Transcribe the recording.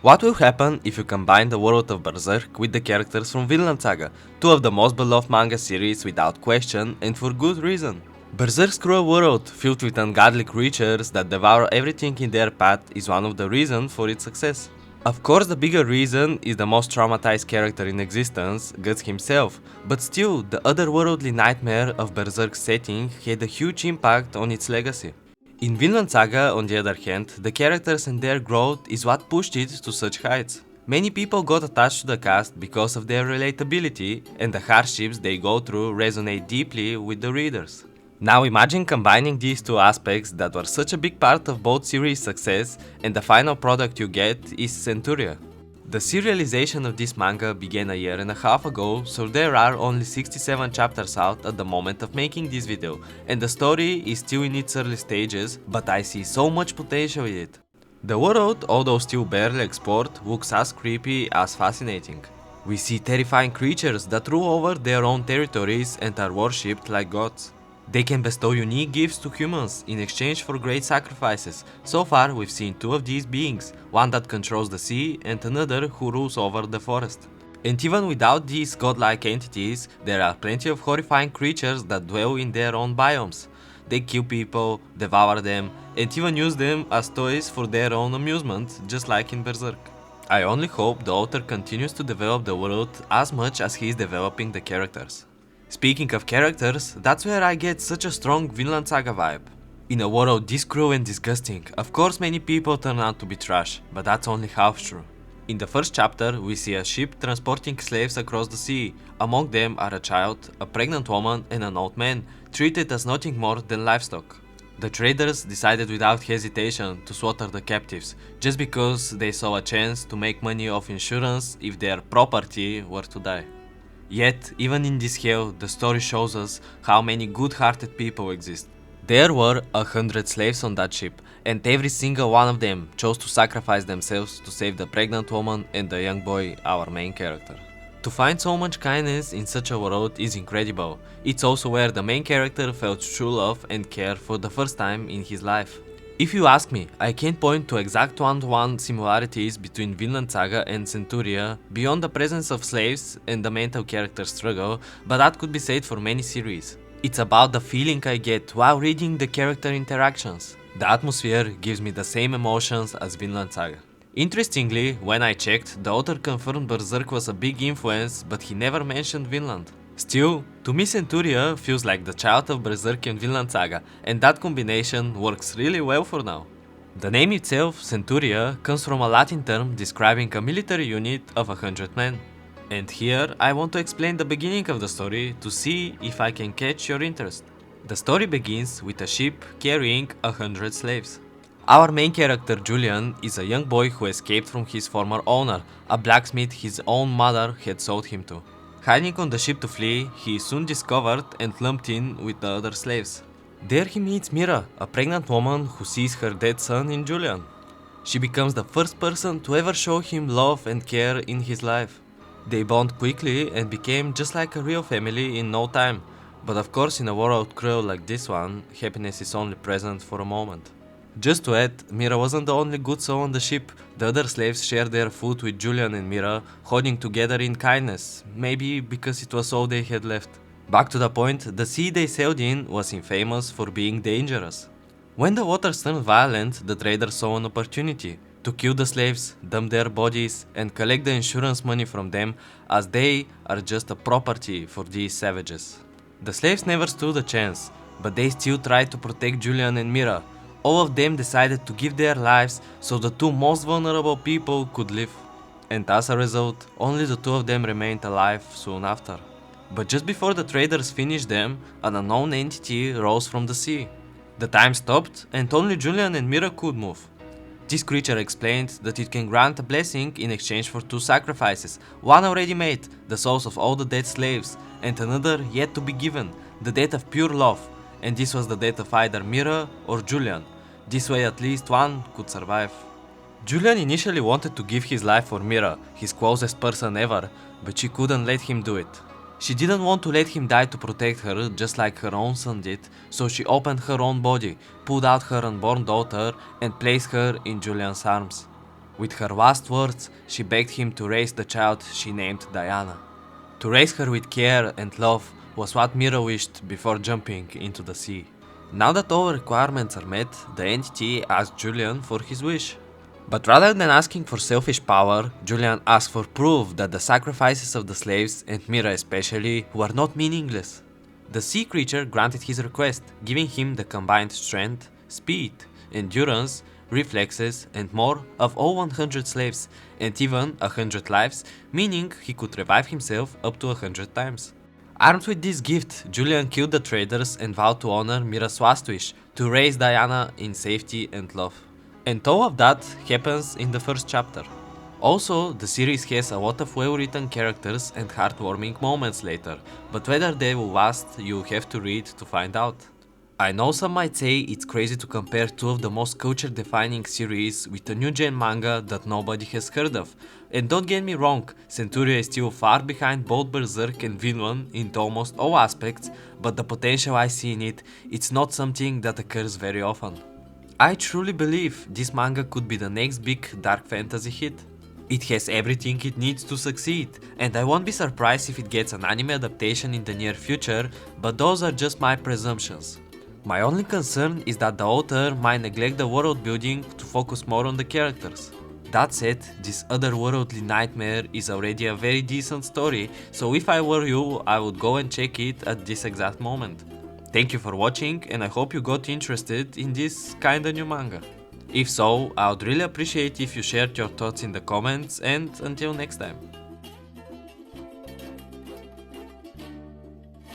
What will happen if you combine the world of Berserk with the characters from Vinland Saga, two of the most beloved manga series without question and for good reason? Berserk's cruel world, filled with ungodly creatures that devour everything in their path, is one of the reasons for its success. Of course, the bigger reason is the most traumatized character in existence, Guts himself, but still, the otherworldly nightmare of Berserk's setting had a huge impact on its legacy. In Vinland Saga, on the other hand, the characters and their growth is what pushed it to such heights. Many people got attached to the cast because of their relatability, and the hardships they go through resonate deeply with the readers. Now imagine combining these two aspects that were such a big part of both series' success, and the final product you get is Centuria. The serialization of this manga began a year and a half ago, so there are only 67 chapters out at the moment of making this video, and the story is still in its early stages, but I see so much potential in it. The world, although still barely explored, looks as creepy as fascinating. We see terrifying creatures that rule over their own territories and are worshipped like gods. They can bestow unique gifts to humans in exchange for great sacrifices. So far, we've seen two of these beings, one that controls the sea and another who rules over the forest. And even without these godlike entities, there are plenty of horrifying creatures that dwell in their own biomes. They kill people, devour them, and even use them as toys for their own amusement, just like in Berserk. I only hope the author continues to develop the world as much as he is developing the characters. Speaking of characters, that's where I get such a strong Vinland Saga vibe. In a world this cruel and disgusting, of course many people turn out to be trash, but that's only half true. In the first chapter, we see a ship transporting slaves across the sea. Among them are a child, a pregnant woman and an old man, treated as nothing more than livestock. The traders decided without hesitation to slaughter the captives, just because they saw a chance to make money off insurance if their property were to die. Yet, even in this hell, the story shows us how many good-hearted people exist. There were 100 slaves on that ship, and every single one of them chose to sacrifice themselves to save the pregnant woman and the young boy, our main character. To find so much kindness in such a world is incredible. It's also where the main character felt true love and care for the first time in his life. If you ask me, I can't point to exact one-to-one similarities between Vinland Saga and Centuria beyond the presence of slaves and the mental character struggle, but that could be said for many series. It's about the feeling I get while reading the character interactions. The atmosphere gives me the same emotions as Vinland Saga. Interestingly, when I checked, the author confirmed Berserk was a big influence, but he never mentioned Vinland. Still, to me Centuria feels like the child of Berserk and Vinland Saga, and that combination works really well for now. The name itself, Centuria, comes from a Latin term describing a military unit of 100 men. And here I want to explain the beginning of the story to see if I can catch your interest. The story begins with a ship carrying 100 slaves. Our main character Julian is a young boy who escaped from his former owner, a blacksmith his own mother had sold him to. Hiding on the ship to flee, he is soon discovered and lumped in with the other slaves. There he meets Mira, a pregnant woman who sees her dead son in Julian. She becomes the first person to ever show him love and care in his life. They bond quickly and became just like a real family in no time. But of course, in a world cruel like this one, happiness is only present for a moment. Just to add, Mira wasn't the only good soul on the ship. The other slaves shared their food with Julian and Mira, holding together in kindness, maybe because it was all they had left. Back to the point, the sea they sailed in was infamous for being dangerous. When the waters turned violent, the traders saw an opportunity to kill the slaves, dump their bodies, and collect the insurance money from them, as they are just a property for these savages. The slaves never stood a chance, but they still tried to protect Julian and Mira. All of them decided to give their lives so the two most vulnerable people could live. And as a result, only the two of them remained alive soon after. But just before the traders finished them, an unknown entity rose from the sea. The time stopped and only Julian and Mira could move. This creature explained that it can grant a blessing in exchange for two sacrifices, one already made, the souls of all the dead slaves, and another yet to be given, the death of pure love, and this was the death of either Mira or Julian. This way at least one could survive. Julian initially wanted to give his life for Mira, his closest person ever, but she couldn't let him do it. She didn't want to let him die to protect her, just like her own son did, so she opened her own body, pulled out her unborn daughter, and placed her in Julian's arms. With her last words, she begged him to raise the child she named Diana. To raise her with care and love was what Mira wished before jumping into the sea. Now that all requirements are met, the entity asked Julian for his wish. But rather than asking for selfish power, Julian asked for proof that the sacrifices of the slaves, and Mira especially, were not meaningless. The sea creature granted his request, giving him the combined strength, speed, endurance, reflexes, and more of all 100 slaves, and even 100 lives, meaning he could revive himself up to 100 times. Armed with this gift, Julian killed the traders and vowed to honor Mira's last wish, to raise Diana in safety and love. And all of that happens in the first chapter. Also, the series has a lot of well-written characters and heartwarming moments later, but whether they will last, you have to read to find out. I know some might say it's crazy to compare two of the most culture-defining series with a new-gen manga that nobody has heard of. And don't get me wrong, Centuria is still far behind both Berserk and Vinland in almost all aspects, but the potential I see in it, it's not something that occurs very often. I truly believe this manga could be the next big dark fantasy hit. It has everything it needs to succeed, and I won't be surprised if it gets an anime adaptation in the near future, but those are just my presumptions. My only concern is that the author might neglect the world building to focus more on the characters. That said, this otherworldly nightmare is already a very decent story, so if I were you, I would go and check it at this exact moment. Thank you for watching, and I hope you got interested in this kinda new manga. If so, I would really appreciate if you shared your thoughts in the comments, and until next time.